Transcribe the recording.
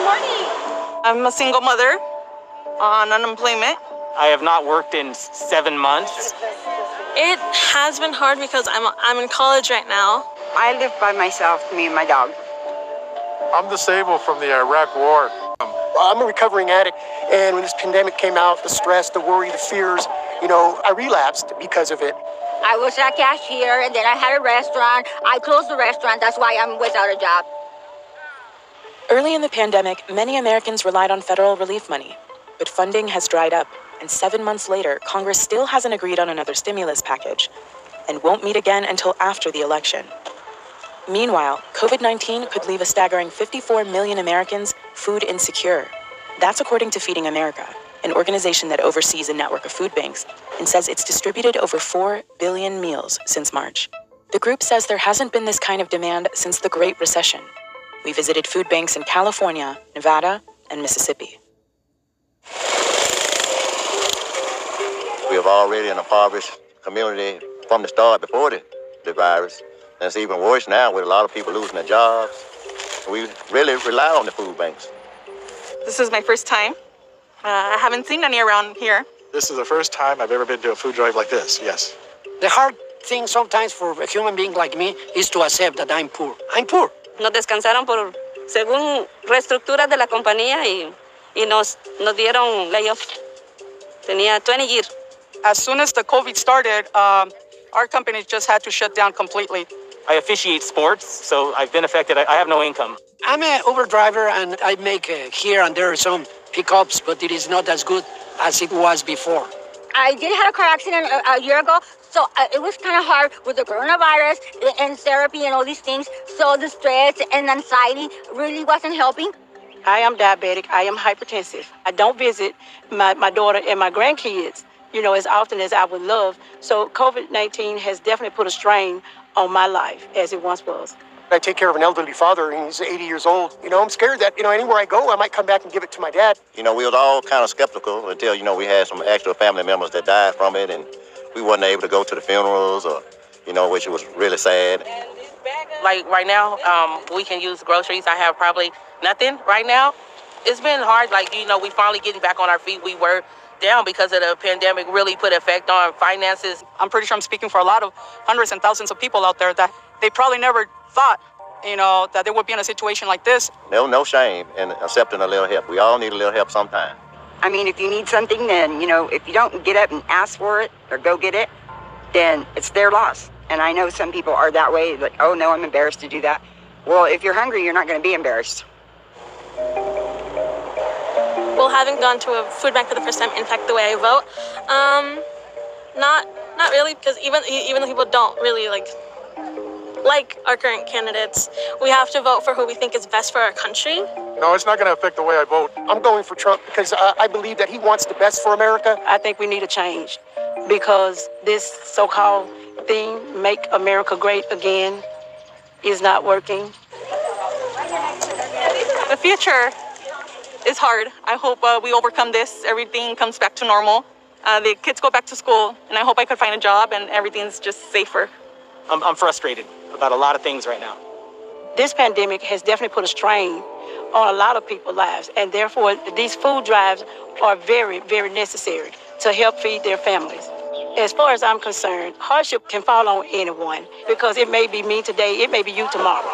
I'm a single mother on unemployment. I have not worked in 7 months. It has been hard because I'm in college right now. I live by myself, me and my dog. I'm disabled from the Iraq War. I'm a recovering addict, and when this pandemic came out, the stress, the worry, the fears, I relapsed because of it. I was a cashier, and then I had a restaurant. I closed the restaurant. That's why I'm without a job. Early in the pandemic, many Americans relied on federal relief money, but funding has dried up, and 7 months later, Congress still hasn't agreed on another stimulus package and won't meet again until after the election. Meanwhile, COVID-19 could leave a staggering 54 million Americans food insecure. That's according to Feeding America, an organization that oversees a network of food banks and says it's distributed over 4 billion meals since March. The group says there hasn't been this kind of demand since the Great Recession. We visited food banks in California, Nevada, and Mississippi. We have already an impoverished community from the start before the virus. And it's even worse now with a lot of people losing their jobs. We really rely on the food banks. This is my first time. I haven't seen any around here. This is the first time I've ever been to a food drive like this, yes. The hard thing sometimes for a human being like me is to accept that I'm poor. I'm poor. Nos descansaron según reestructuras de la compañía y nos dieron layoff. Tenía 20 years. As soon as the COVID started, our company just had to shut down completely. I officiate sports, so I've been affected. I have no income. I'm an Uber driver, and I make here and there some pickups, but it is not as good as it was before. I did have a car accident a year ago, so it was kind of hard with the coronavirus and therapy and all these things. So the stress and anxiety really wasn't helping. I am diabetic. I am hypertensive. I don't visit my daughter and my grandkids, as often as I would love. So COVID-19 has definitely put a strain on my life as it once was. I take care of an elderly father, and he's 80 years old. I'm scared that, anywhere I go, I might come back and give it to my dad. We was all kind of skeptical until, we had some actual family members that died from it, and we wasn't able to go to the funerals or, which was really sad. Like right now, we can use groceries. I have probably nothing right now. It's been hard. We finally getting back on our feet. We were down because of the pandemic, really put effect on finances. I'm pretty sure I'm speaking for a lot of hundreds and thousands of people out there that they probably never thought, that they would be in a situation like this. No shame in accepting a little help. We all need a little help sometime. I mean, if you need something, then, if you don't get up and ask for it or go get it, then it's their loss. And I know some people are that way, like, oh, no, I'm embarrassed to do that. Well, if you're hungry, you're not going to be embarrassed. Well, having gone to a food bank for the first time impact the way I vote? Not really, because even the people don't really like our current candidates. We have to vote for who we think is best for our country. No, it's not going to affect the way I vote. I'm going for Trump because I believe that he wants the best for America. I think we need a change because this so-called thing, Make America Great Again, is not working. The future is hard. I hope we overcome this. Everything comes back to normal. The kids go back to school, and I hope I could find a job and everything's just safer. I'm frustrated about a lot of things right now. This pandemic has definitely put a strain on a lot of people's lives, and therefore these food drives are very, very necessary to help feed their families. As far as I'm concerned, hardship can fall on anyone because it may be me today, it may be you tomorrow.